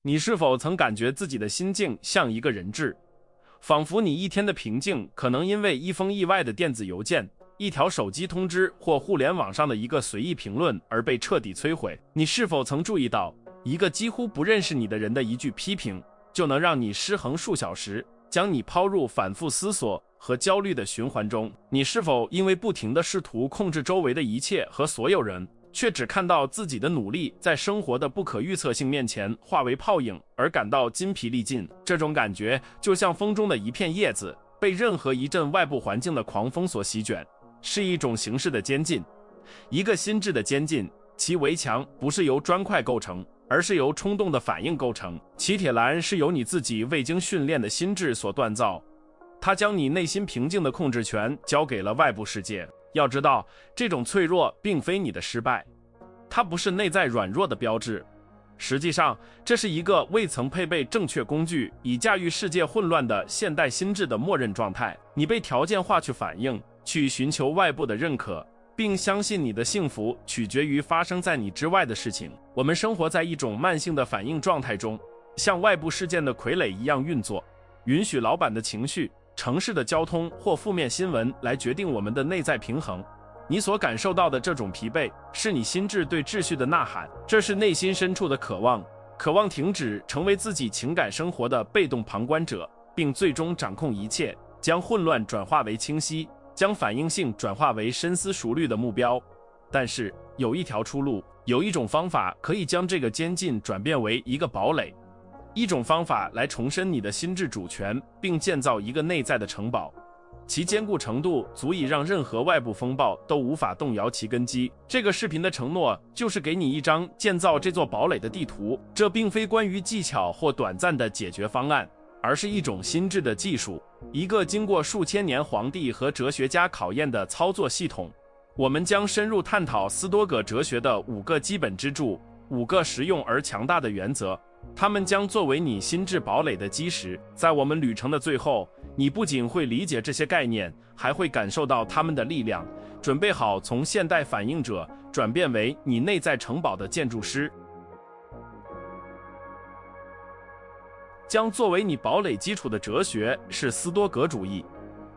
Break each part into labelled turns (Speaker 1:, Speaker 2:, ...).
Speaker 1: 你是否曾感觉自己的心境像一个人质？仿佛你一天的平静可能因为一封意外的电子邮件、一条手机通知或互联网上的一个随意评论而被彻底摧毁。你是否曾注意到，一个几乎不认识你的人的一句批评，就能让你失衡数小时，将你抛入反复思索和焦虑的循环中？你是否因为不停地试图控制周围的一切和所有人，却只看到自己的努力在生活的不可预测性面前化为泡影，而感到筋疲力尽？这种感觉就像风中的一片叶子被任何一阵外部环境的狂风所席卷，是一种形式的监禁。一个心智的监禁，其围墙不是由砖块构成，而是由冲动的反应构成。其铁栏是由你自己未经训练的心智所锻造，它将你内心平静的控制权交给了外部世界。要知道，这种脆弱并非你的失败，它不是内在软弱的标志。实际上，这是一个未曾配备正确工具以驾驭世界混乱的现代心智的默认状态。你被条件化去反应，去寻求外部的认可，并相信你的幸福取决于发生在你之外的事情。我们生活在一种慢性的反应状态中，像外部事件的傀儡一样运作，允许老板的情绪、城市的交通或负面新闻来决定我们的内在平衡。你所感受到的这种疲惫，是你心智对秩序的呐喊，这是内心深处的渴望，渴望停止成为自己情感生活的被动旁观者，并最终掌控一切，将混乱转化为清晰，将反应性转化为深思熟虑的目标。但是有一条出路，有一种方法可以将这个监禁转变为一个堡垒，一种方法来重申你的心智主权，并建造一个内在的城堡，其坚固程度足以让任何外部风暴都无法动摇其根基。这个视频的承诺就是给你一张建造这座堡垒的地图，这并非关于技巧或短暂的解决方案，而是一种心智的技术，一个经过数千年皇帝和哲学家考验的操作系统。我们将深入探讨斯多葛哲学的5个基本支柱，5个实用而强大的原则，它们将作为你心智堡垒的基石。在我们旅程的最后，你不仅会理解这些概念，还会感受到它们的力量，准备好从现代反应者转变为你内在城堡的建筑师。将作为你堡垒基础的哲学是斯多葛主义，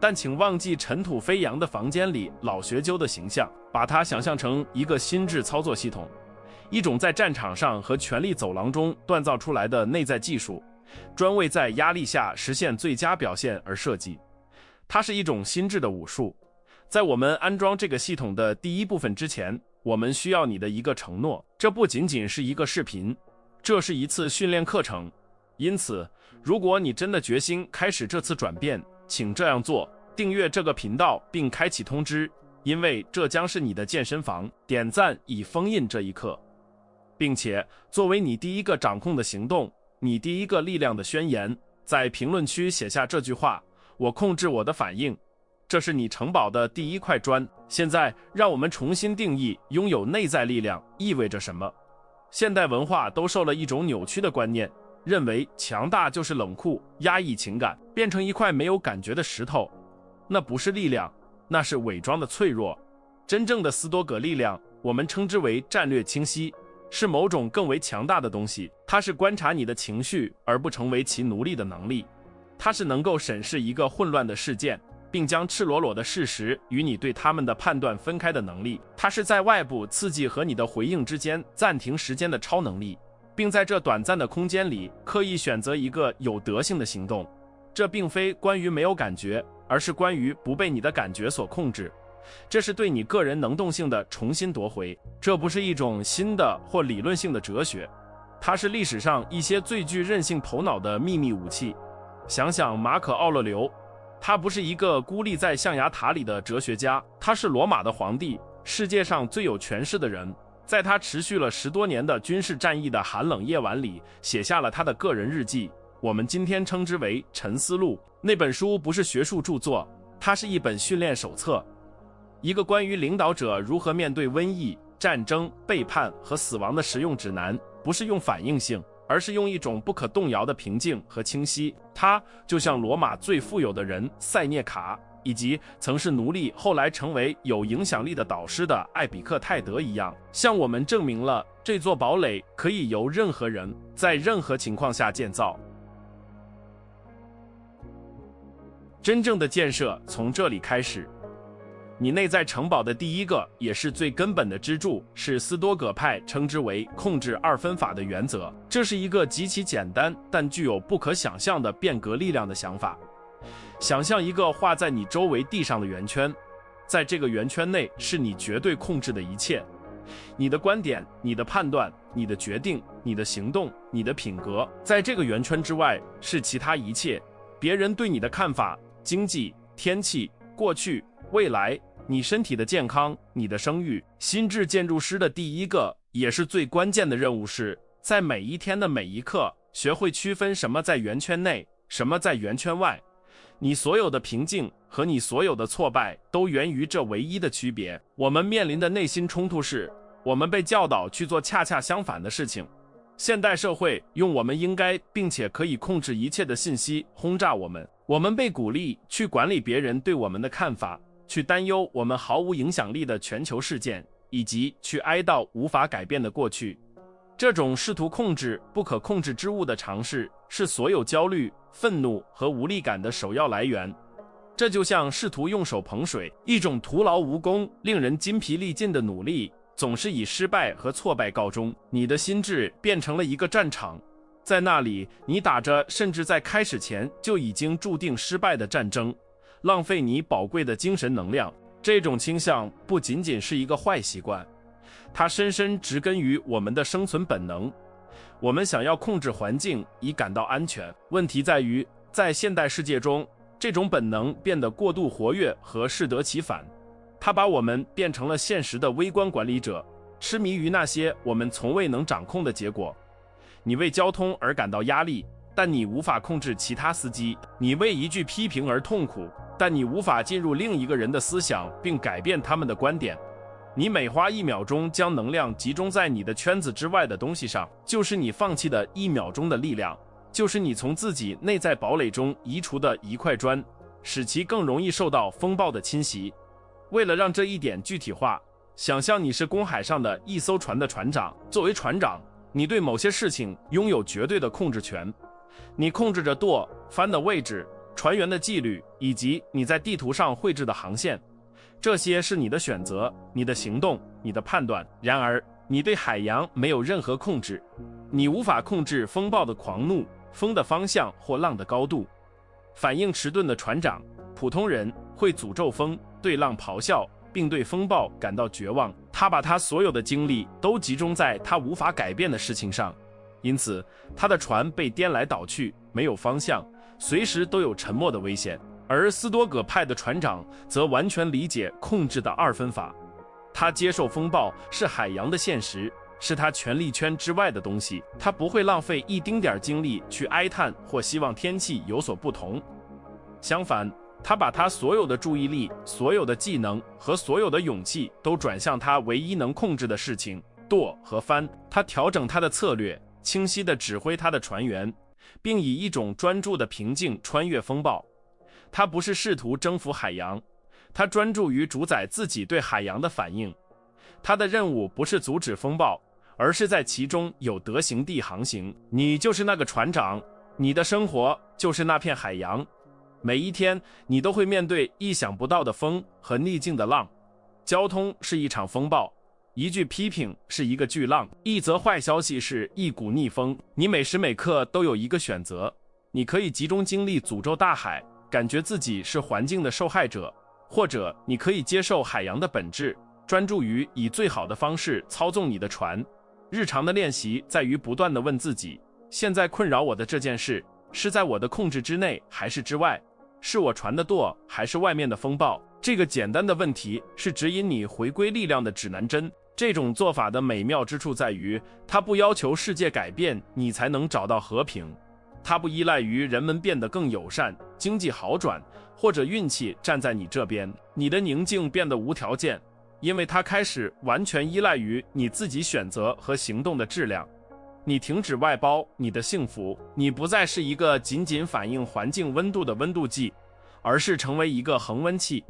Speaker 1: 但请忘记尘土飞扬的房间里老学究的形象，把它想象成一个心智操作系统，一种在战场上和权力走廊中锻造出来的内在技术，专为在压力下实现最佳表现而设计。它是一种心智的武术。在我们安装这个系统的第一部分之前，我们需要你的一个承诺。这不仅仅是一个视频，这是一次训练课程。因此，如果你真的决心开始这次转变，请这样做：订阅这个频道并开启通知，因为这将是你的健身房。点赞以封印这一刻，并且作为你第一个掌控的行动，你第一个力量的宣言，在评论区写下这句话：我控制我的反应。这是你城堡的第一块砖。现在让我们重新定义拥有内在力量意味着什么。现代文化都受了一种扭曲的观念，认为强大就是冷酷、压抑情感，变成一块没有感觉的石头。那不是力量，那是伪装的脆弱。真正的斯多葛力量，我们称之为战略清晰，是某种更为强大的东西。它是观察你的情绪而不成为其奴隶的能力。它是能够审视一个混乱的事件，并将赤裸裸的事实与你对他们的判断分开的能力。它是在外部刺激和你的回应之间暂停时间的超能力，并在这短暂的空间里刻意选择一个有德性的行动。这并非关于没有感觉，而是关于不被你的感觉所控制。这是对你个人能动性的重新夺回。这不是一种新的或理论性的哲学，它是历史上一些最具韧性头脑的秘密武器。想想马可·奥勒留，他不是一个孤立在象牙塔里的哲学家，他是罗马的皇帝，世界上最有权势的人。在他持续了10多年的军事战役的寒冷夜晚里，写下了他的个人日记，我们今天称之为《沉思录》。那本书不是学术著作，它是一本训练手册，一个关于领导者如何面对瘟疫、战争、背叛和死亡的实用指南。不是用反应性，而是用一种不可动摇的平静和清晰。它就像罗马最富有的人塞涅卡以及曾是奴隶后来成为有影响力的导师的艾比克泰德一样，向我们证明了这座堡垒可以由任何人在任何情况下建造。真正的建设从这里开始。你内在城堡的第一个也是最根本的支柱，是斯多葛派称之为控制二分法的原则。这是一个极其简单但具有不可想象的变革力量的想法。想象一个画在你周围地上的圆圈，在这个圆圈内是你绝对控制的一切，你的观点、你的判断、你的决定、你的行动、你的品格。在这个圆圈之外是其他一切，别人对你的看法、经济、天气、过去、未来，你身体的健康，你的声誉。心智建筑师的第一个也是最关键的任务是，在每一天的每一刻，学会区分什么在圆圈内，什么在圆圈外。你所有的平静和你所有的挫败都源于这唯一的区别。我们面临的内心冲突是，我们被教导去做恰恰相反的事情。现代社会用我们应该并且可以控制一切的信息轰炸我们，我们被鼓励去管理别人对我们的看法，去担忧我们毫无影响力的全球事件，以及去哀悼无法改变的过去。这种试图控制不可控制之物的尝试，是所有焦虑、愤怒和无力感的首要来源。这就像试图用手捧水，一种徒劳无功、令人筋疲力尽的努力，总是以失败和挫败告终。你的心智变成了一个战场，在那里，你打着甚至在开始前就已经注定失败的战争，浪费你宝贵的精神能量。这种倾向不仅仅是一个坏习惯，它深深植根于我们的生存本能。我们想要控制环境以感到安全，问题在于，在现代世界中，这种本能变得过度活跃和适得其反。它把我们变成了现实的微观管理者，痴迷于那些我们从未能掌控的结果。你为交通而感到压力，但你无法控制其他司机；你为一句批评而痛苦，但你无法进入另一个人的思想并改变他们的观点。你每花1秒钟将能量集中在你的圈子之外的东西上，就是你放弃的1秒钟的力量，就是你从自己内在堡垒中移除的一块砖，使其更容易受到风暴的侵袭。为了让这一点具体化，想象你是公海上的一艘船的船长。作为船长，你对某些事情拥有绝对的控制权。你控制着舵、帆的位置、船员的纪律，以及你在地图上绘制的航线。这些是你的选择、你的行动、你的判断。然而，你对海洋没有任何控制。你无法控制风暴的狂怒、风的方向或浪的高度。反应迟钝的船长，普通人会诅咒风，对浪咆哮，并对风暴感到绝望。他把他所有的精力都集中在他无法改变的事情上，因此他的船被颠来倒去，没有方向，随时都有沉没的危险。而斯多葛派的船长则完全理解控制的二分法，他接受风暴是海洋的现实，是他权力圈之外的东西。他不会浪费一丁点精力去哀叹或希望天气有所不同，相反，他把他所有的注意力、所有的技能和所有的勇气都转向他唯一能控制的事情——舵和帆。他调整他的策略，清晰地指挥他的船员，并以一种专注的平静穿越风暴。他不是试图征服海洋，他专注于主宰自己对海洋的反应。他的任务不是阻止风暴，而是在其中有德行地航行。你就是那个船长，你的生活就是那片海洋。每一天，你都会面对意想不到的风和逆境的浪。交通是一场风暴，一句批评是一个巨浪，一则坏消息是一股逆风。你每时每刻都有一个选择，你可以集中精力诅咒大海，感觉自己是环境的受害者，或者你可以接受海洋的本质，专注于以最好的方式操纵你的船。日常的练习在于不断地问自己，现在困扰我的这件事是在我的控制之内还是之外？是我船的舵还是外面的风暴？这个简单的问题是指引你回归力量的指南针。这种做法的美妙之处在于，它不要求世界改变你才能找到和平，它不依赖于人们变得更友善、经济好转，或者运气站在你这边。你的宁静变得无条件，因为它开始完全依赖于你自己选择和行动的质量。你停止外包你的幸福，你不再是一个仅仅反映环境温度的温度计，而是成为一个恒温器，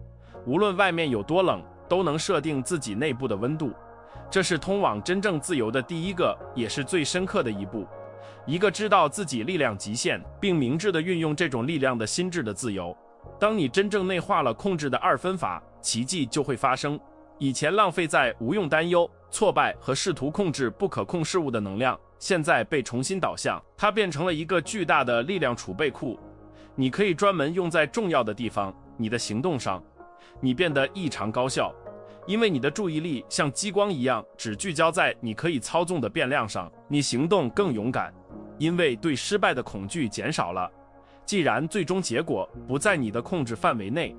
Speaker 1: 无论外面有多冷，都能设定自己内部的温度。这是通往真正自由的第一个，也是最深刻的一步。一个知道自己力量极限，并明智地运用这种力量的心智的自由。当你真正内化了控制的二分法，奇迹就会发生。以前浪费在无用担忧、挫败和试图控制不可控事物的能量，现在被重新导向，它变成了一个巨大的力量储备库。你可以专门用在重要的地方，你的行动上。你变得异常高效，因为你的注意力像激光一样只聚焦在你可以操纵的变量上。你行动更勇敢，因为对失败的恐惧减少了。既然最终结果不在你的控制范围内，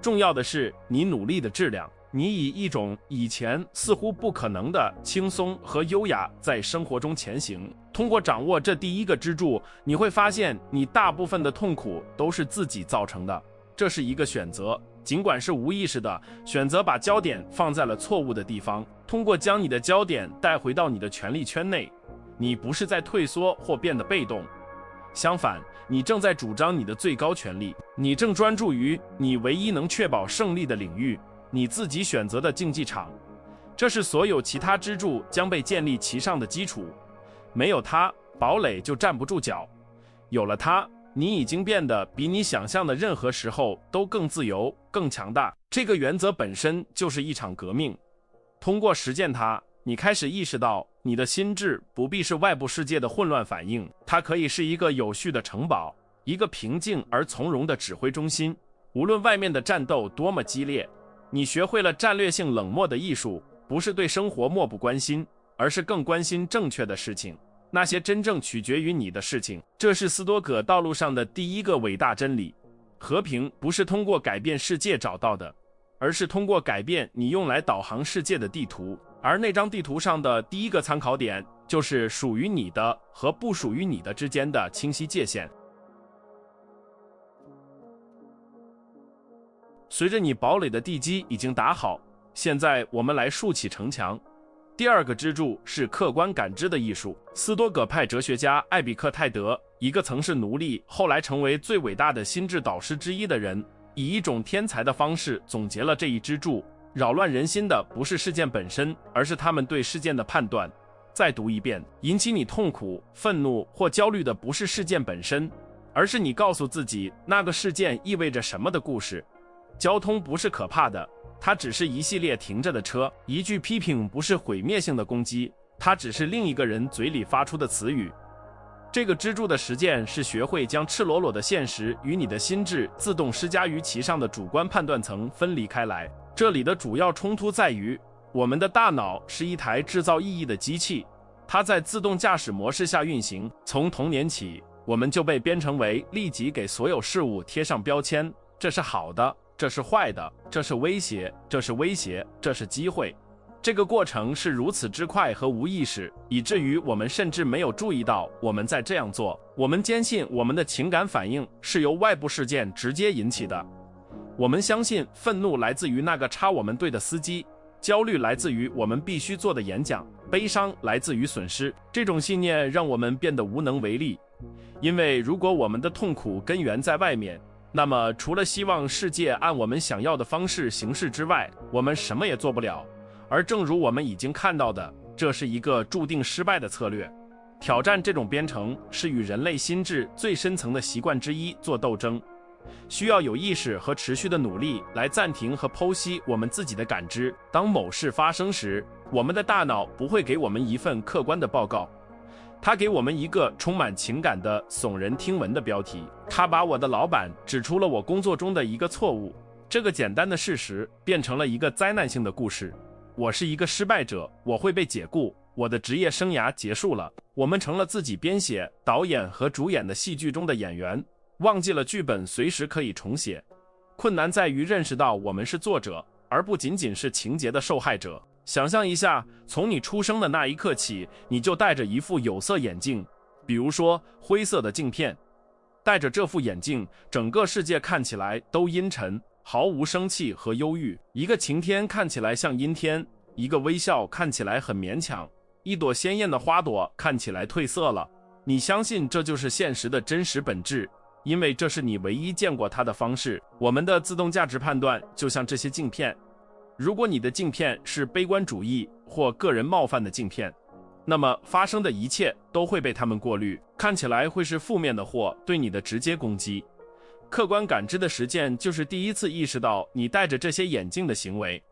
Speaker 1: 重要的是你努力的质量。你以一种以前似乎不可能的轻松和优雅在生活中前行。通过掌握这第一个支柱，你会发现你大部分的痛苦都是自己造成的。这是一个选择，尽管是无意识的选择，把焦点放在了错误的地方。通过将你的焦点带回到你的权力圈内，你不是在退缩或变得被动，相反，你正在主张你的最高权力。你正专注于你唯一能确保胜利的领域，你自己选择的竞技场。这是所有其他支柱将被建立其上的基础。没有它，堡垒就站不住脚。有了它，你已经变得比你想象的任何时候都更自由、更强大。这个原则本身就是一场革命。通过实践它，你开始意识到，你的心智不必是外部世界的混乱反应，它可以是一个有序的城堡，一个平静而从容的指挥中心。无论外面的战斗多么激烈，你学会了战略性冷漠的艺术，不是对生活漠不关心，而是更关心正确的事情，那些真正取决于你的事情。这是斯多葛道路上的第一个伟大真理。和平不是通过改变世界找到的，而是通过改变你用来导航世界的地图。而那张地图上的第一个参考点，就是属于你的和不属于你的之间的清晰界限。随着你堡垒的地基已经打好，现在我们来竖起城墙。第二个支柱是客观感知的艺术。斯多葛派哲学家艾比克泰德，一个曾是奴隶，后来成为最伟大的心智导师之一的人，以一种天才的方式总结了这一支柱。扰乱人心的不是事件本身，而是他们对事件的判断。再读一遍，引起你痛苦、愤怒或焦虑的不是事件本身，而是你告诉自己那个事件意味着什么的故事。交通不是可怕的，它只是一系列停着的车。一句批评不是毁灭性的攻击，它只是另一个人嘴里发出的词语。这个支柱的实践是学会将赤裸裸的现实与你的心智自动施加于其上的主观判断层分离开来。这里的主要冲突在于，我们的大脑是一台制造意义的机器，它在自动驾驶模式下运行。从童年起，我们就被编程为立即给所有事物贴上标签，这是好的，这是坏的，这是威胁，这是威胁，这是机会。这个过程是如此之快和无意识，以至于我们甚至没有注意到我们在这样做。我们坚信我们的情感反应是由外部事件直接引起的。我们相信愤怒来自于那个插我们队的司机，焦虑来自于我们必须做的演讲，悲伤来自于损失。这种信念让我们变得无能为力，因为如果我们的痛苦根源在外面，那么除了希望世界按我们想要的方式行事之外，我们什么也做不了。而正如我们已经看到的，这是一个注定失败的策略。挑战这种编程是与人类心智最深层的习惯之一做斗争，需要有意识和持续的努力来暂停和剖析我们自己的感知。当某事发生时，我们的大脑不会给我们一份客观的报告，它给我们一个充满情感的耸人听闻的标题。他把我的老板指出了我工作中的一个错误，这个简单的事实变成了一个灾难性的故事。我是一个失败者，我会被解雇，我的职业生涯结束了。我们成了自己编写、导演和主演的戏剧中的演员，忘记了剧本随时可以重写。困难在于认识到我们是作者，而不仅仅是情节的受害者。想象一下，从你出生的那一刻起，你就戴着一副有色眼镜，比如说灰色的镜片。戴着这副眼镜，整个世界看起来都阴沉，毫无生气和忧郁。一个晴天看起来像阴天，一个微笑看起来很勉强，一朵鲜艳的花朵看起来褪色了。你相信这就是现实的真实本质，因为这是你唯一见过它的方式。我们的自动价值判断就像这些镜片，如果你的镜片是悲观主义或个人冒犯的镜片，那么发生的一切都会被他们过滤，看起来会是负面的或对你的直接攻击。客观感知的实践就是第一次意识到你戴着这些眼镜的行为，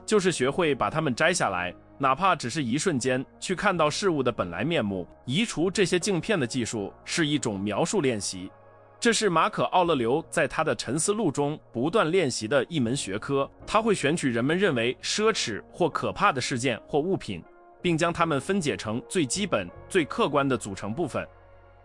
Speaker 1: 就是学会把它们摘下来，哪怕只是一瞬间，去看到事物的本来面目。移除这些镜片的技术是一种描述练习，这是马可·奥勒留在他的沉思录中不断练习的一门学科。他会选取人们认为奢侈或可怕的事件或物品，并将它们分解成最基本、最客观的组成部分。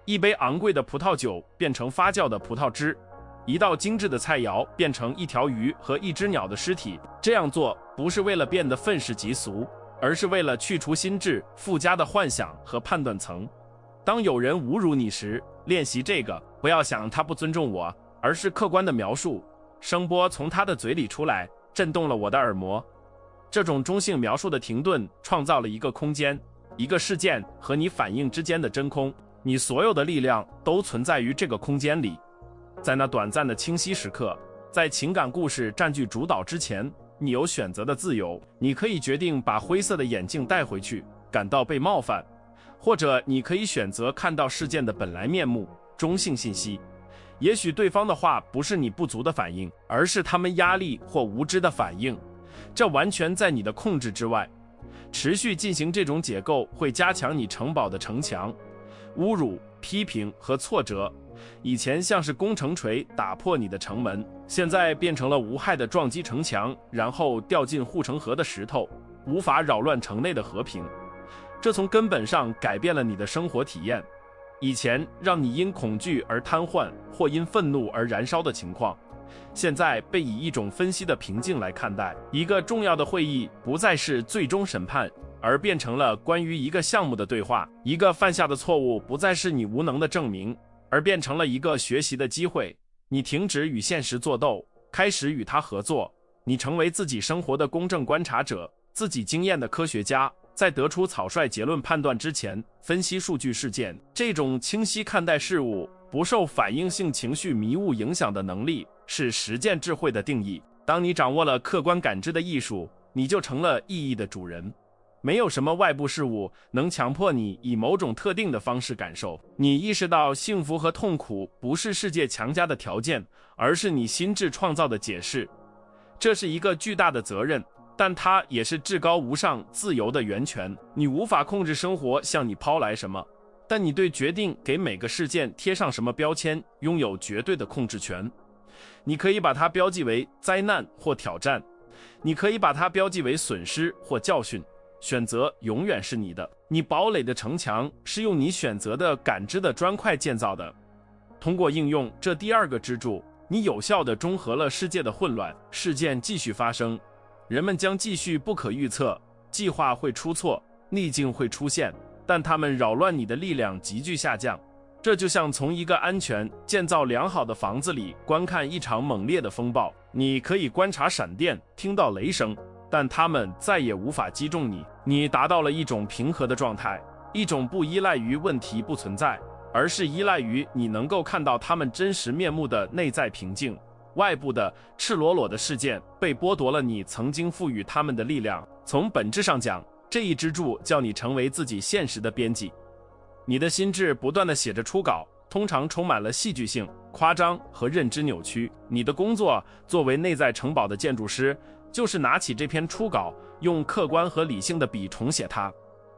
Speaker 1: 一杯昂贵的葡萄酒变成发酵的葡萄汁，一道精致的菜肴变成一条鱼和一只鸟的尸体。这样做不是为了变得愤世嫉俗，而是为了去除心智附加的幻想和判断层。当有人侮辱你时，练习这个，不要想他不尊重我，而是客观的描述。声波从他的嘴里出来，震动了我的耳膜。这种中性描述的停顿创造了一个空间，一个事件和你反应之间的真空，你所有的力量都存在于这个空间里。在那短暂的清晰时刻，在情感故事占据主导之前，你有选择的自由。你可以决定把灰色的眼镜带回去，感到被冒犯，或者你可以选择看到事件的本来面目，中性信息。也许对方的话不是你不足的反应，而是他们压力或无知的反应，这完全在你的控制之外。持续进行这种解构会加强你城堡的城墙。侮辱、批评和挫折以前像是攻城锤打破你的城门，现在变成了无害的撞击城墙，然后掉进护城河的石头，无法扰乱城内的和平。这从根本上改变了你的生活体验。以前让你因恐惧而瘫痪或因愤怒而燃烧的情况，现在被以一种分析的平静来看待。一个重要的会议不再是最终审判，而变成了关于一个项目的对话。一个犯下的错误不再是你无能的证明，而变成了一个学习的机会。你停止与现实作斗，开始与它合作。你成为自己生活的公正观察者，自己经验的科学家。在得出草率结论判断之前，分析数据事件。这种清晰看待事物，不受反应性情绪迷雾影响的能力，是实践智慧的定义。当你掌握了客观感知的艺术，你就成了意义的主人。没有什么外部事物能强迫你以某种特定的方式感受。你意识到幸福和痛苦不是世界强加的条件，而是你心智创造的解释。这是一个巨大的责任，但它也是至高无上自由的源泉。你无法控制生活向你抛来什么，但你对决定给每个事件贴上什么标签拥有绝对的控制权。你可以把它标记为灾难或挑战，你可以把它标记为损失或教训。选择永远是你的。你堡垒的城墙是用你选择的感知的砖块建造的。通过应用这第二个支柱，你有效地中和了世界的混乱。事件继续发生，人们将继续不可预测，计划会出错，逆境会出现，但它们扰乱你的力量急剧下降。这就像从一个安全、建造良好的房子里观看一场猛烈的风暴。你可以观察闪电，听到雷声，但它们再也无法击中你。你达到了一种平和的状态，一种不依赖于问题不存在，而是依赖于你能够看到它们真实面目的内在平静。外部的赤裸裸的事件被剥夺了你曾经赋予它们的力量。从本质上讲，这一支柱叫你成为自己现实的编辑。你的心智不断地写着初稿，通常充满了戏剧性、夸张和认知扭曲。你的工作作为内在城堡的建筑师，就是拿起这篇初稿，用客观和理性的笔重写它，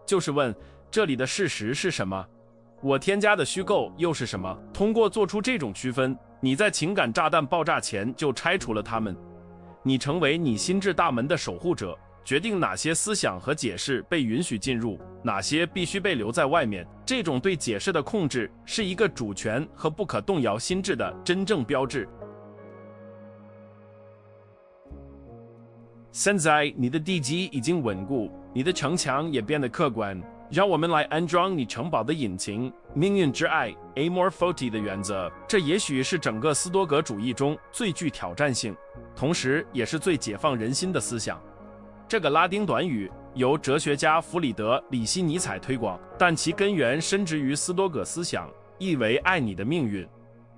Speaker 1: 就是问这里的事实是什么，我添加的虚构又是什么。通过做出这种区分，你在情感炸弹爆炸前就拆除了它们。你成为你心智大门的守护者，决定哪些思想和解释被允许进入，哪些必须被留在外面。这种对解释的控制是一个主权和不可动摇心智的真正标志。现在你的地基已经稳固，你的城墙也变得客观。让我们来安装你城堡的引擎，命运之爱 Amor Fati 的原则。这也许是整个斯多葛主义中最具挑战性，同时也是最解放人心的思想。这个拉丁短语由哲学家弗里德·里希尼采推广，但其根源深植于斯多葛思想，意为爱你的命运。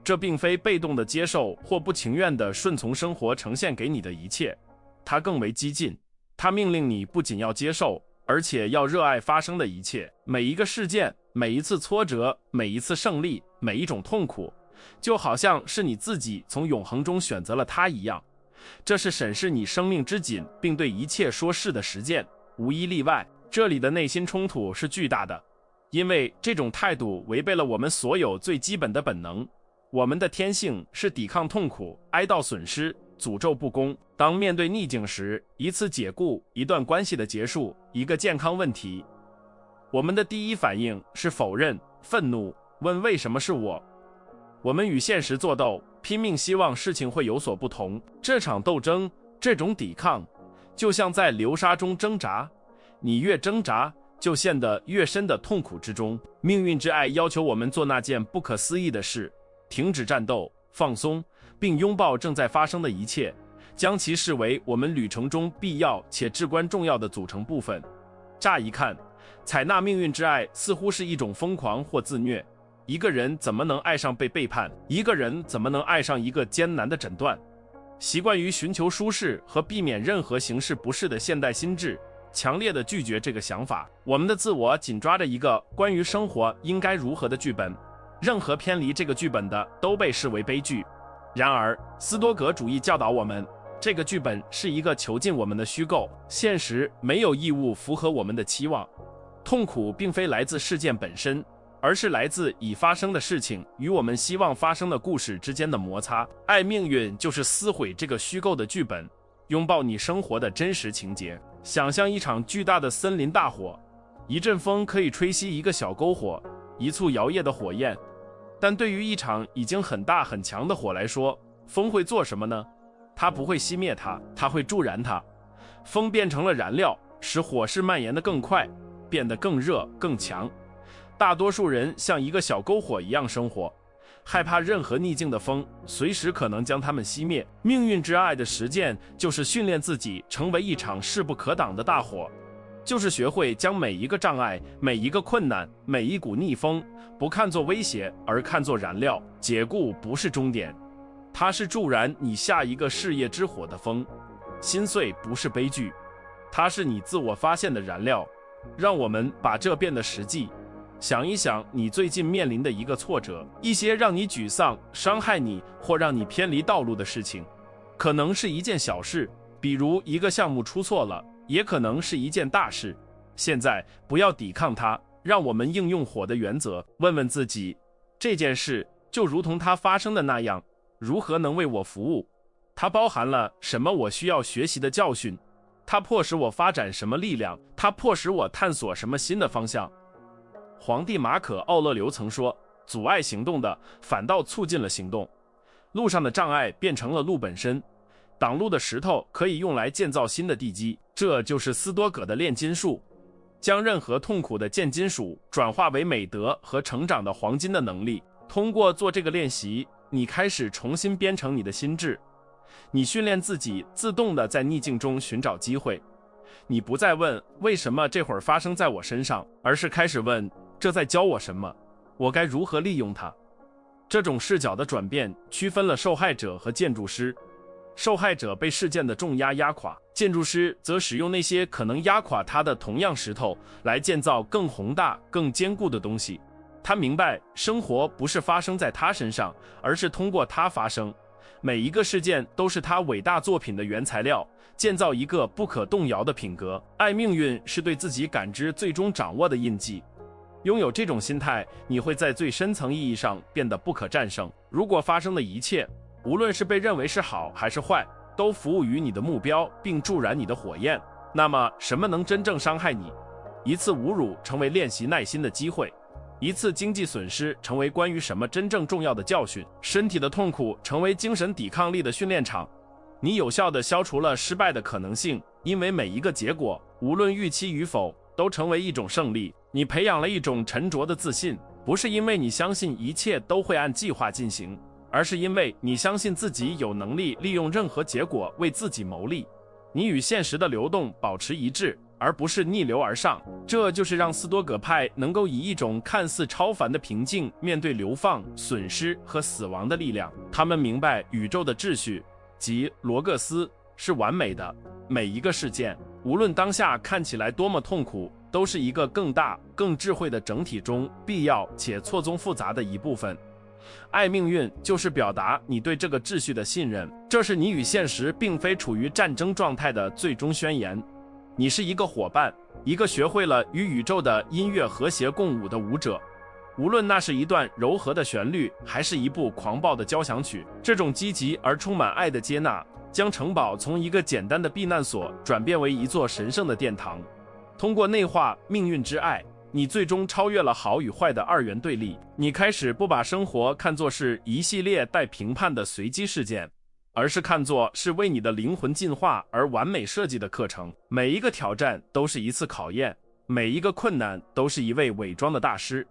Speaker 1: 这并非被动的接受或不情愿的顺从生活呈现给你的一切，它更为激进。它命令你不仅要接受，而且要热爱发生的一切。每一个事件，每一次挫折，每一次胜利，每一种痛苦，就好像是你自己从永恒中选择了它一样。这是审视你生命之紧，并对一切说是的实践，无一例外。这里的内心冲突是巨大的，因为这种态度违背了我们所有最基本的本能。我们的天性是抵抗痛苦、哀悼损失、诅咒不公。当面对逆境时，一次解雇，一段关系的结束，一个健康问题，我们的第一反应是否认、愤怒，问为什么是我？我们与现实作斗，拼命希望事情会有所不同。这场斗争，这种抵抗，就像在流沙中挣扎，你越挣扎，就陷得越深的痛苦之中。命运之爱要求我们做那件不可思议的事，停止战斗，放松，并拥抱正在发生的一切，将其视为我们旅程中必要且至关重要的组成部分。乍一看，采纳命运之爱似乎是一种疯狂或自虐。一个人怎么能爱上被背叛？一个人怎么能爱上一个艰难的诊断？习惯于寻求舒适和避免任何形式不适的现代心智，强烈地拒绝这个想法。我们的自我紧抓着一个关于生活应该如何的剧本，任何偏离这个剧本的都被视为悲剧。然而，斯多葛主义教导我们，这个剧本是一个囚禁我们的虚构，现实没有义务符合我们的期望。痛苦并非来自事件本身，而是来自已发生的事情与我们希望发生的故事之间的摩擦。爱命运就是撕毁这个虚构的剧本，拥抱你生活的真实情节。想象一场巨大的森林大火，一阵风可以吹熄一个小篝火，一簇摇曳的火焰。但对于一场已经很大很强的火来说，风会做什么呢？它不会熄灭它，它会助燃它。风变成了燃料，使火势蔓延得更快，变得更热更强。大多数人像一个小篝火一样生活，害怕任何逆境的风随时可能将他们熄灭。命运之爱的实践就是训练自己成为一场势不可挡的大火，就是学会将每一个障碍、每一个困难、每一股逆风不看作威胁，而看作燃料。解雇不是终点，它是助燃你下一个事业之火的风。心碎不是悲剧，它是你自我发现的燃料。让我们把这变得实际。想一想你最近面临的一个挫折，一些让你沮丧、伤害你或让你偏离道路的事情。可能是一件小事，比如一个项目出错了，也可能是一件大事。现在不要抵抗它，让我们应用火的原则，问问自己，这件事就如同它发生的那样，如何能为我服务？它包含了什么我需要学习的教训？它迫使我发展什么力量？它迫使我探索什么新的方向？皇帝马可·奥勒留曾说，阻碍行动的反倒促进了行动。路上的障碍变成了路本身，挡路的石头可以用来建造新的地基。这就是斯多葛的炼金术，将任何痛苦的贱金属转化为美德和成长的黄金的能力。通过做这个练习，你开始重新编程你的心智，你训练自己自动地在逆境中寻找机会。你不再问为什么这会儿发生在我身上，而是开始问这在教我什么，我该如何利用它。这种视角的转变区分了受害者和建筑师。受害者被事件的重压压垮，建筑师则使用那些可能压垮他的同样石头来建造更宏大、更坚固的东西。他明白，生活不是发生在他身上，而是通过他发生。每一个事件都是他伟大作品的原材料，建造一个不可动摇的品格。爱命运是对自己感知最终掌握的印记。拥有这种心态，你会在最深层意义上变得不可战胜。如果发生的一切，无论是被认为是好还是坏，都服务于你的目标并助燃你的火焰，那么什么能真正伤害你？一次侮辱成为练习耐心的机会，一次经济损失成为关于什么真正重要的教训，身体的痛苦成为精神抵抗力的训练场。你有效地消除了失败的可能性，因为每一个结果，无论预期与否，都成为一种胜利。你培养了一种沉着的自信，不是因为你相信一切都会按计划进行，而是因为你相信自己有能力利用任何结果为自己谋利。你与现实的流动保持一致，而不是逆流而上。这就是让斯多葛派能够以一种看似超凡的平静面对流放、损失和死亡的力量。他们明白宇宙的秩序，即罗格斯，是完美的。每一个事件，无论当下看起来多么痛苦，都是一个更大、更智慧的整体中必要且错综复杂的一部分。爱命运就是表达你对这个秩序的信任，这是你与现实并非处于战争状态的最终宣言。你是一个伙伴，一个学会了与宇宙的音乐和谐共舞的舞者。无论那是一段柔和的旋律，还是一部狂暴的交响曲，这种积极而充满爱的接纳，将城堡从一个简单的避难所转变为一座神圣的殿堂。通过内化命运之爱，你最终超越了好与坏的二元对立。你开始不把生活看作是一系列待评判的随机事件，而是看作是为你的灵魂进化而完美设计的课程。每一个挑战都是一次考验，每一个困难都是一位伪装的大师。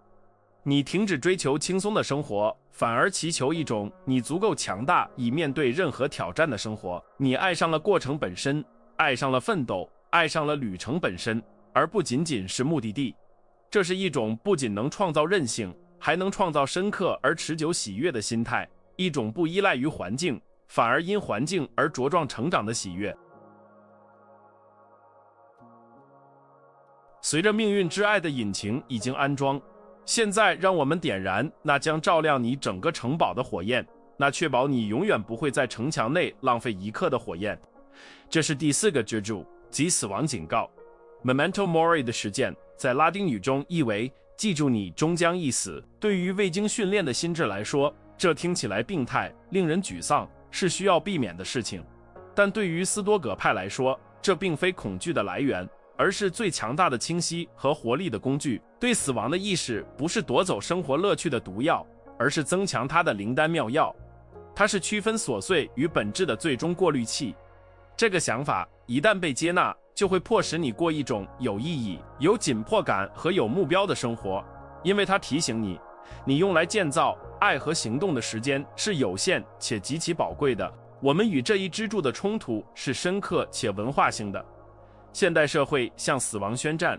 Speaker 1: 你停止追求轻松的生活，反而祈求一种你足够强大以面对任何挑战的生活。你爱上了过程本身，爱上了奋斗，爱上了旅程本身，而不仅仅是目的地。这是一种不仅能创造韧性，还能创造深刻而持久喜悦的心态，一种不依赖于环境，反而因环境而茁壮成长的喜悦。随着命运之爱的引擎已经安装，现在让我们点燃那将照亮你整个城堡的火焰，那确保你永远不会在城墙内浪费一刻的火焰。这是第4个支柱，即死亡警告。 Memento Mori 的实践在拉丁语中意为记住你终将一死。对于未经训练的心智来说，这听起来病态，令人沮丧，是需要避免的事情。但对于斯多葛派来说，这并非恐惧的来源，而是最强大的清晰和活力的工具。对死亡的意识不是夺走生活乐趣的毒药，而是增强它的灵丹妙药。它是区分琐碎与本质的最终过滤器。这个想法一旦被接纳，就会迫使你过一种有意义、有紧迫感和有目标的生活，因为它提醒你，你用来建造爱和行动的时间是有限且极其宝贵的。我们与这一支柱的冲突是深刻且文化性的。现代社会向死亡宣战，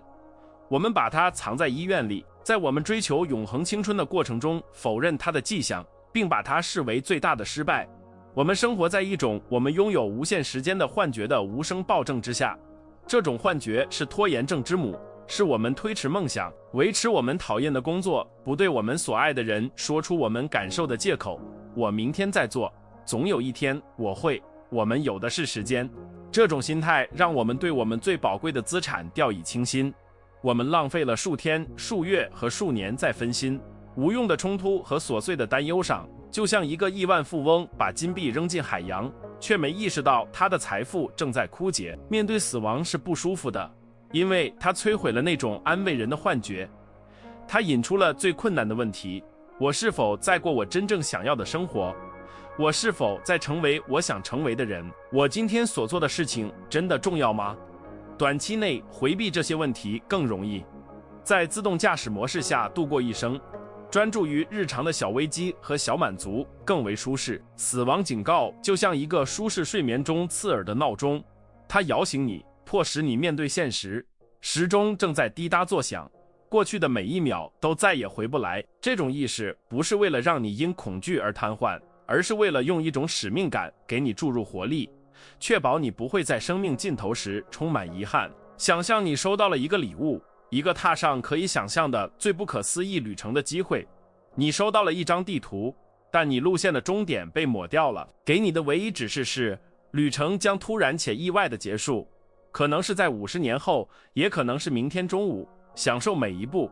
Speaker 1: 我们把它藏在医院里，在我们追求永恒青春的过程中否认它的迹象，并把它视为最大的失败。我们生活在一种我们拥有无限时间的幻觉的无声暴政之下，这种幻觉是拖延症之母，是我们推迟梦想、维持我们讨厌的工作、不对我们所爱的人说出我们感受的借口。我明天再做，总有一天我会，我们有的是时间。这种心态让我们对我们最宝贵的资产掉以轻心。我们浪费了数天、数月和数年在分心、无用的冲突和琐碎的担忧上，就像一个亿万富翁把金币扔进海洋，却没意识到他的财富正在枯竭。面对死亡是不舒服的，因为它摧毁了那种安慰人的幻觉。它引出了最困难的问题：我是否在过我真正想要的生活？我是否在成为我想成为的人？我今天所做的事情真的重要吗？短期内回避这些问题更容易，在自动驾驶模式下度过一生，专注于日常的小危机和小满足更为舒适。死亡警告就像一个舒适睡眠中刺耳的闹钟，它摇醒你，迫使你面对现实。时钟正在滴答作响，过去的每一秒都再也回不来。这种意识不是为了让你因恐惧而瘫痪，而是为了用一种使命感给你注入活力，确保你不会在生命尽头时充满遗憾。想象你收到了一个礼物，一个踏上可以想象的最不可思议旅程的机会。你收到了一张地图，但你路线的终点被抹掉了，给你的唯一指示是旅程将突然且意外的结束，可能是在50年后，也可能是明天中午。享受每一步。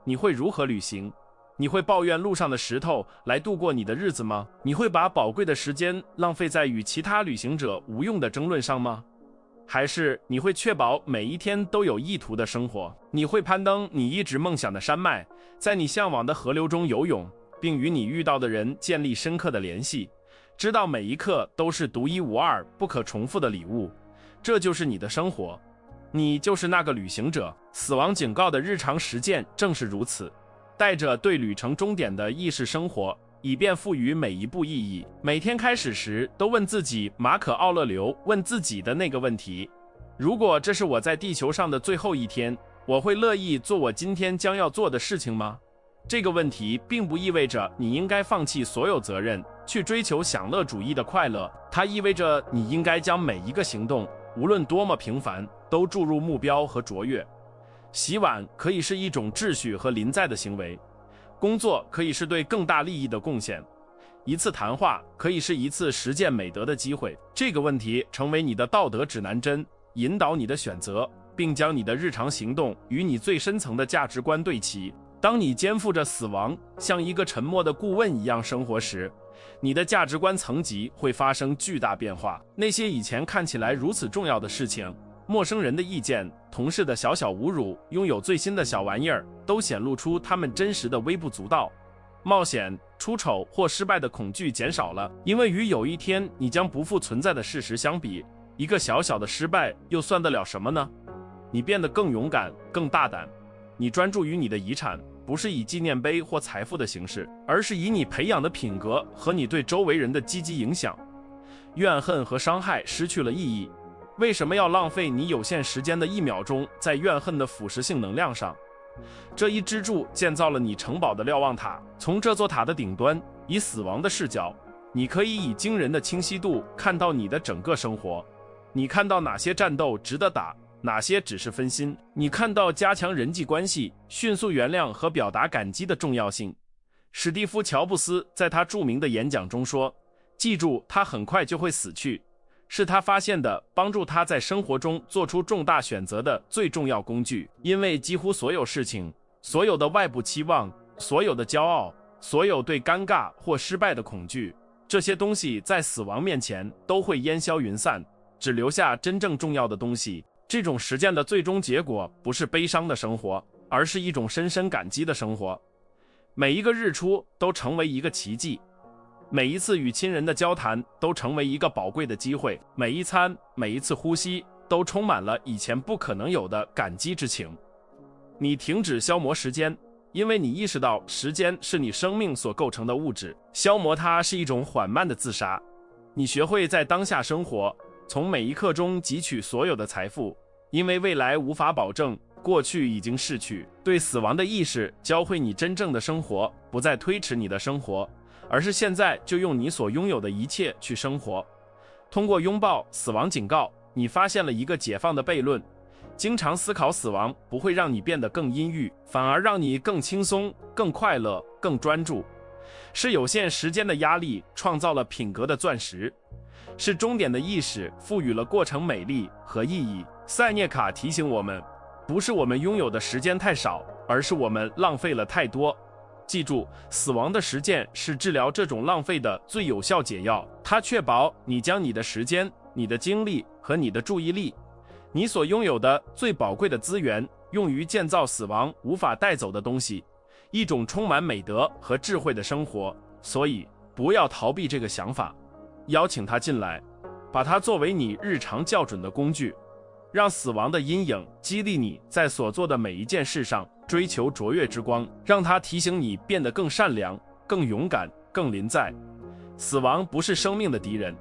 Speaker 1: 你会如何旅行？你会抱怨路上的石头来度过你的日子吗？你会把宝贵的时间浪费在与其他旅行者无用的争论上吗？还是你会确保每一天都有意图的生活？你会攀登你一直梦想的山脉，在你向往的河流中游泳，并与你遇到的人建立深刻的联系，知道每一刻都是独一无二、不可重复的礼物。这就是你的生活，你就是那个旅行者。死亡警告的日常实践正是如此，带着对旅程终点的意识生活，以便赋予每一步意义。每天开始时都问自己马可·奥勒留问自己的那个问题：如果这是我在地球上的最后一天，我会乐意做我今天将要做的事情吗？这个问题并不意味着你应该放弃所有责任，去追求享乐主义的快乐，它意味着你应该将每一个行动，无论多么平凡，都注入目标和卓越。洗碗可以是一种秩序和临在的行为，工作可以是对更大利益的贡献，一次谈话可以是一次实践美德的机会。这个问题成为你的道德指南针，引导你的选择，并将你的日常行动与你最深层的价值观对齐。当你肩负着死亡，像一个沉默的顾问一样生活时，你的价值观层级会发生巨大变化。那些以前看起来如此重要的事情，陌生人的意见，同事的小小侮辱，拥有最新的小玩意儿，都显露出他们真实的微不足道。冒险、出丑或失败的恐惧减少了，因为与有一天你将不复存在的事实相比，一个小小的失败又算得了什么呢？你变得更勇敢、更大胆。你专注于你的遗产，不是以纪念碑或财富的形式，而是以你培养的品格和你对周围人的积极影响。怨恨和伤害失去了意义。为什么要浪费你有限时间的1秒钟在怨恨的腐蚀性能量上？这一支柱建造了你城堡的瞭望塔，从这座塔的顶端，以死亡的视角，你可以以惊人的清晰度看到你的整个生活。你看到哪些战斗值得打，哪些只是分心。你看到加强人际关系、迅速原谅和表达感激的重要性。史蒂夫·乔布斯在他著名的演讲中说，记住他很快就会死去，是他发现的帮助他在生活中做出重大选择的最重要工具。因为几乎所有事情，所有的外部期望，所有的骄傲，所有对尴尬或失败的恐惧，这些东西在死亡面前都会烟消云散，只留下真正重要的东西。这种实践的最终结果不是悲伤的生活，而是一种深深感激的生活。每一个日出都成为一个奇迹，每一次与亲人的交谈都成为一个宝贵的机会，每一餐，每一次呼吸都充满了以前不可能有的感激之情。你停止消磨时间，因为你意识到时间是你生命所构成的物质，消磨它是一种缓慢的自杀。你学会在当下生活，从每一刻中汲取所有的财富，因为未来无法保证，过去已经逝去。对死亡的意识教会你真正的生活，不再推迟你的生活，而是现在就用你所拥有的一切去生活。通过拥抱死亡警告，你发现了一个解放的悖论。经常思考死亡不会让你变得更阴郁，反而让你更轻松、更快乐、更专注。是有限时间的压力创造了品格的钻石，是终点的意识赋予了过程美丽和意义。塞涅卡提醒我们，不是我们拥有的时间太少，而是我们浪费了太多。记住，死亡的实践是治疗这种浪费的最有效解药，它确保你将你的时间、你的精力和你的注意力，你所拥有的最宝贵的资源，用于建造死亡无法带走的东西，一种充满美德和智慧的生活。所以，不要逃避这个想法，邀请它进来，把它作为你日常校准的工具，让死亡的阴影激励你在所做的每一件事上追求卓越之光，让它提醒你变得更善良、更勇敢、更临在。死亡不是生命的敌人，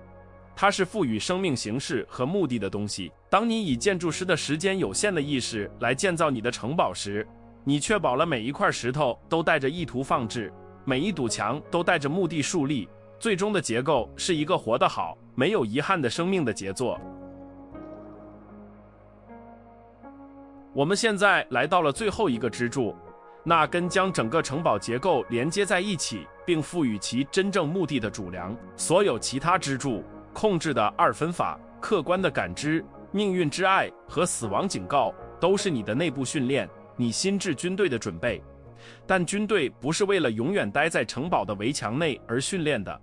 Speaker 1: 它是赋予生命形式和目的的东西。当你以建筑师的时间有限的意识来建造你的城堡时，你确保了每一块石头都带着意图放置，每一堵墙都带着目的树立，最终的结构是一个活得好、没有遗憾的生命的杰作。我们现在来到了最后一个支柱，那根将整个城堡结构连接在一起，并赋予其真正目的的主梁。所有其他支柱，控制的二分法、客观的感知、命运之爱和死亡警告，都是你的内部训练，你心智军队的准备。但军队不是为了永远待在城堡的围墙内而训练的，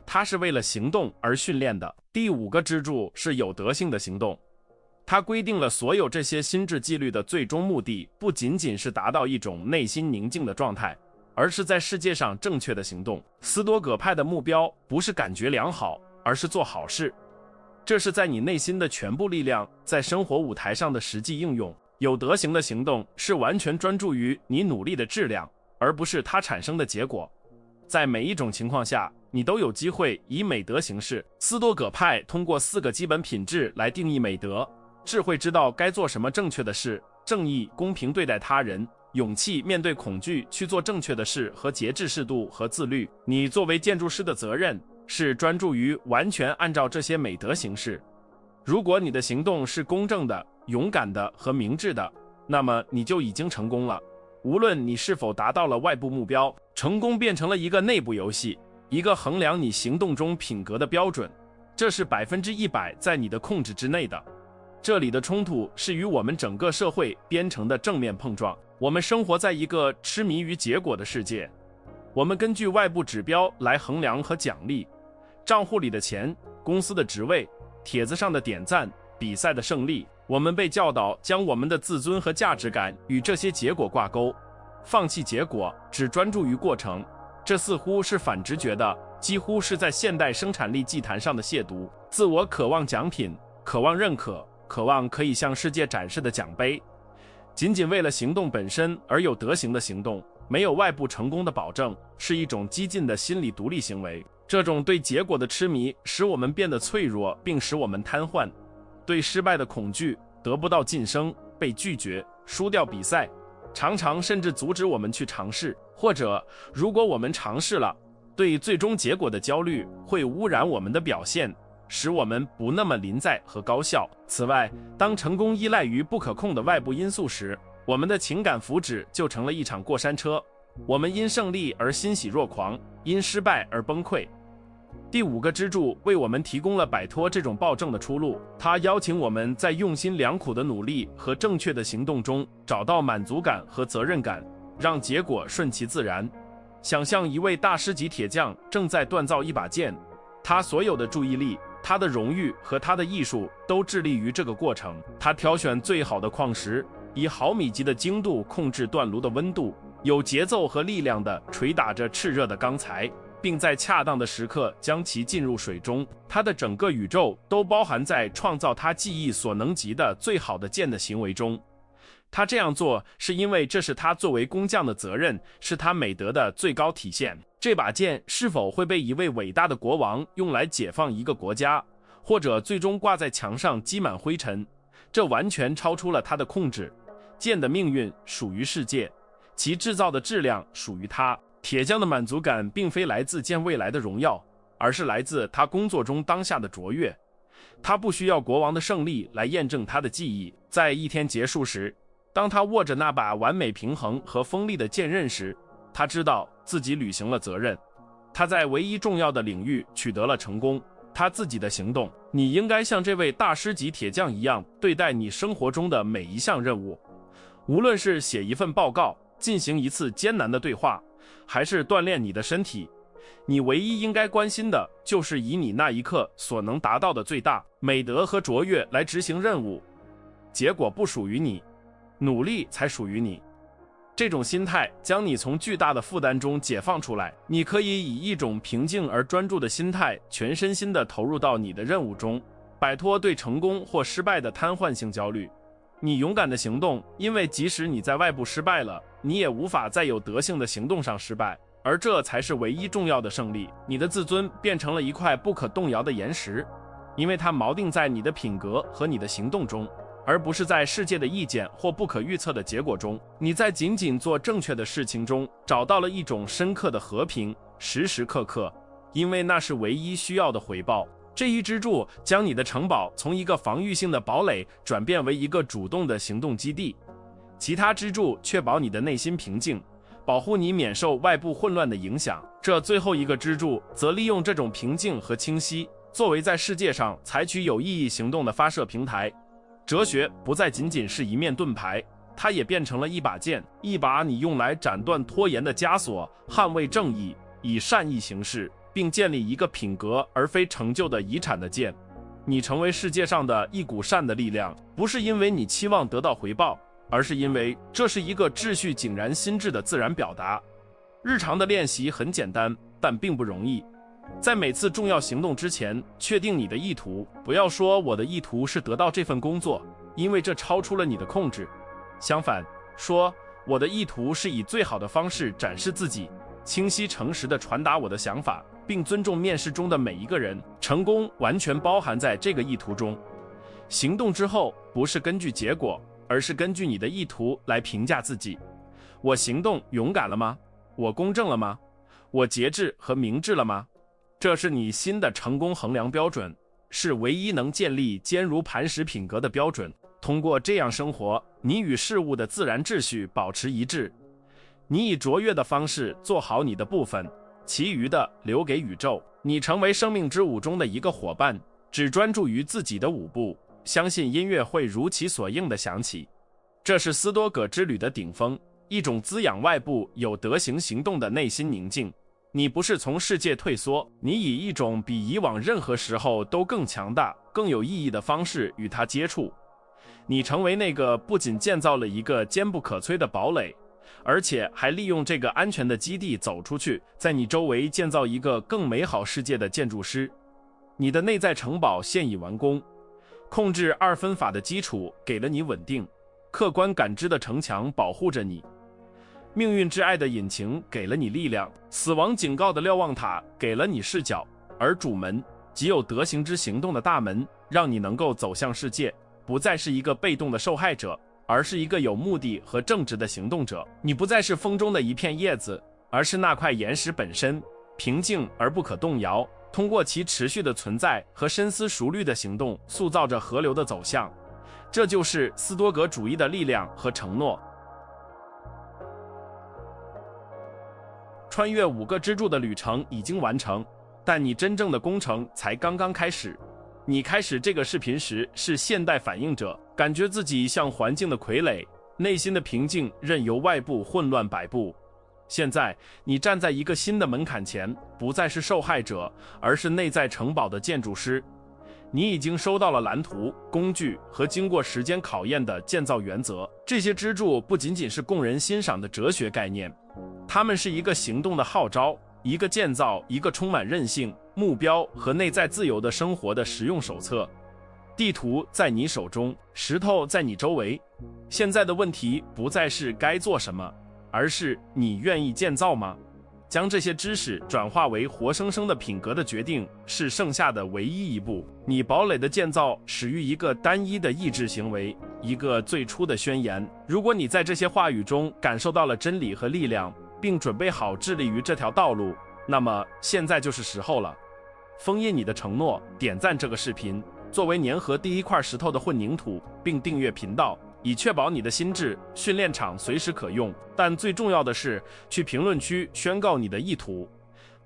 Speaker 1: 它是为了行动而训练的。第5个支柱是有德性的行动，它规定了所有这些心智纪律的最终目的，不仅仅是达到一种内心宁静的状态，而是在世界上正确的行动。斯多葛派的目标不是感觉良好，而是做好事。这是在你内心的全部力量在生活舞台上的实际应用。有德行的行动是完全专注于你努力的质量，而不是它产生的结果。在每一种情况下，你都有机会以美德行事。斯多葛派通过4个基本品质来定义美德：智慧知道该做什么正确的事，正义公平对待他人，勇气面对恐惧去做正确的事和节制适度和自律。你作为建筑师的责任是专注于完全按照这些美德行事。如果你的行动是公正的、勇敢的和明智的，那么你就已经成功了。无论你是否达到了外部目标，成功变成了一个内部游戏，一个衡量你行动中品格的标准，这是100%在你的控制之内的。这里的冲突是与我们整个社会编程的正面碰撞。我们生活在一个痴迷于结果的世界，我们根据外部指标来衡量和奖励，账户里的钱、公司的职位、帖子上的点赞、比赛的胜利。我们被教导将我们的自尊和价值感与这些结果挂钩，放弃结果，只专注于过程。这似乎是反直觉的，几乎是在现代生产力祭坛上的亵渎。自我渴望奖品，渴望认可，渴望可以向世界展示的奖杯。仅仅为了行动本身而有德行的行动，没有外部成功的保证，是一种激进的心理独立行为。这种对结果的痴迷使我们变得脆弱，并使我们瘫痪。对失败的恐惧，得不到晋升，被拒绝，输掉比赛，常常甚至阻止我们去尝试。或者如果我们尝试了，对最终结果的焦虑会污染我们的表现，使我们不那么临在和高效。此外，当成功依赖于不可控的外部因素时，我们的情感福祉就成了一场过山车。我们因胜利而欣喜若狂，因失败而崩溃。第5个支柱为我们提供了摆脱这种暴政的出路，它邀请我们在用心良苦的努力和正确的行动中找到满足感和责任感，让结果顺其自然。想象一位大师级铁匠正在锻造一把剑，他所有的注意力、他的荣誉和他的艺术都致力于这个过程。他挑选最好的矿石，以毫米级的精度控制锻炉的温度，有节奏和力量地捶打着炽热的钢材，并在恰当的时刻将其进入水中。他的整个宇宙都包含在创造他技艺所能及的最好的剑的行为中。他这样做是因为这是他作为工匠的责任，是他美德的最高体现。这把剑是否会被一位伟大的国王用来解放一个国家，或者最终挂在墙上积满灰尘，这完全超出了他的控制。剑的命运属于世界，其制造的质量属于他。铁匠的满足感并非来自剑未来的荣耀，而是来自他工作中当下的卓越。他不需要国王的胜利来验证他的技艺。在一天结束时，当他握着那把完美平衡和锋利的剑刃时，他知道自己履行了责任。他在唯一重要的领域取得了成功，他自己的行动。你应该像这位大师级铁匠一样对待你生活中的每一项任务，无论是写一份报告、进行一次艰难的对话，还是锻炼你的身体，你唯一应该关心的就是以你那一刻所能达到的最大美德和卓越来执行任务。结果不属于你，努力才属于你。这种心态将你从巨大的负担中解放出来，你可以以一种平静而专注的心态，全身心地投入到你的任务中，摆脱对成功或失败的瘫痪性焦虑。你勇敢的行动，因为即使你在外部失败了，你也无法在有德性的行动上失败，而这才是唯一重要的胜利。你的自尊变成了一块不可动摇的岩石，因为它锚定在你的品格和你的行动中，而不是在世界的意见或不可预测的结果中。你在仅仅做正确的事情中找到了一种深刻的和平，时时刻刻，因为那是唯一需要的回报。这一支柱将你的城堡从一个防御性的堡垒转变为一个主动的行动基地，其他支柱确保你的内心平静，保护你免受外部混乱的影响。这最后一个支柱则利用这种平静和清晰，作为在世界上采取有意义行动的发射平台。哲学不再仅仅是一面盾牌，它也变成了一把剑，一把你用来斩断拖延的枷锁，捍卫正义，以善意行事，并建立一个品格而非成就的遗产的剑。你成为世界上的一股善的力量，不是因为你期望得到回报，而是因为这是一个秩序井然心智的自然表达。日常的练习很简单，但并不容易。在每次重要行动之前，确定你的意图。不要说我的意图是得到这份工作，因为这超出了你的控制。相反，说我的意图是以最好的方式展示自己，清晰诚实地传达我的想法，并尊重面试中的每一个人。成功完全包含在这个意图中。行动之后不是根据结果，而是根据你的意图来评价自己。我行动勇敢了吗？我公正了吗？我节制和明智了吗？这是你新的成功衡量标准，是唯一能建立坚如磐石品格的标准。通过这样生活，你与事物的自然秩序保持一致，你以卓越的方式做好你的部分，其余的留给宇宙。你成为生命之舞中的一个伙伴，只专注于自己的舞步，相信音乐会如其所应的响起。这是斯多葛之旅的顶峰，一种滋养外部有德行行动的内心宁静。你不是从世界退缩，你以一种比以往任何时候都更强大、更有意义的方式与它接触。你成为那个不仅建造了一个坚不可摧的堡垒，而且还利用这个安全的基地走出去，在你周围建造一个更美好世界的建筑师。你的内在城堡现已完工，控制二分法的基础给了你稳定，客观感知的城墙保护着你，命运之爱的引擎给了你力量，死亡警告的瞭望塔给了你视角，而主门，即有德行之行动的大门，让你能够走向世界，不再是一个被动的受害者，而是一个有目的和正直的行动者。你不再是风中的一片叶子，而是那块岩石本身，平静而不可动摇，通过其持续的存在和深思熟虑的行动，塑造着河流的走向。这就是斯多葛主义的力量和承诺。穿越5个支柱的旅程已经完成，但你真正的工程才刚刚开始。你开始这个视频时是现代反应者，感觉自己像环境的傀儡，内心的平静任由外部混乱摆布。现在你站在一个新的门槛前，不再是受害者，而是内在城堡的建筑师。你已经收到了蓝图、工具和经过时间考验的建造原则。这些支柱不仅仅是供人欣赏的哲学概念，它们是一个行动的号召，一个建造一个充满韧性、目标和内在自由的生活的实用手册。地图在你手中，石头在你周围。现在的问题不再是该做什么，而是你愿意建造吗？将这些知识转化为活生生的品格的决定，是剩下的唯一一步。你堡垒的建造始于一个单一的意志行为，一个最初的宣言。如果你在这些话语中感受到了真理和力量，并准备好致力于这条道路，那么现在就是时候了。封印你的承诺，点赞这个视频，作为粘合第一块石头的混凝土，并订阅频道，以确保你的心智训练场随时可用。但最重要的是，去评论区宣告你的意图，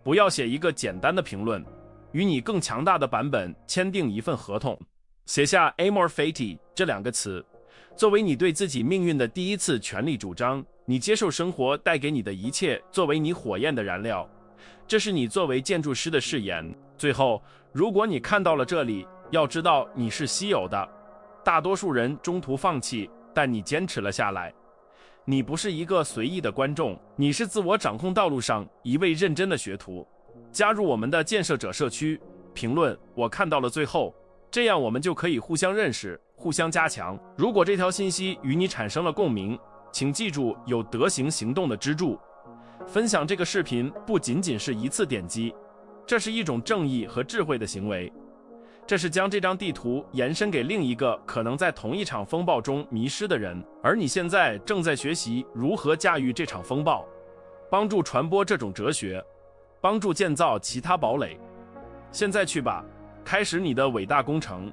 Speaker 1: 不要写一个简单的评论，与你更强大的版本签订一份合同。写下 Amor Fati 这2个词，作为你对自己命运的第一次全力主张。你接受生活带给你的一切作为你火焰的燃料，这是你作为建筑师的誓言。最后，如果你看到了这里，要知道你是稀有的。大多数人中途放弃，但你坚持了下来。你不是一个随意的观众，你是自我掌控道路上一位认真的学徒。加入我们的建设者社区，评论我看到了最后，这样我们就可以互相认识，互相加强。如果这条信息与你产生了共鸣，请记住有德行行动的支柱。分享这个视频不仅仅是一次点击，这是一种正义和智慧的行为。这是将这张地图延伸给另一个可能在同一场风暴中迷失的人，而你现在正在学习如何驾驭这场风暴，帮助传播这种哲学，帮助建造其他堡垒。现在去吧，开始你的伟大工程。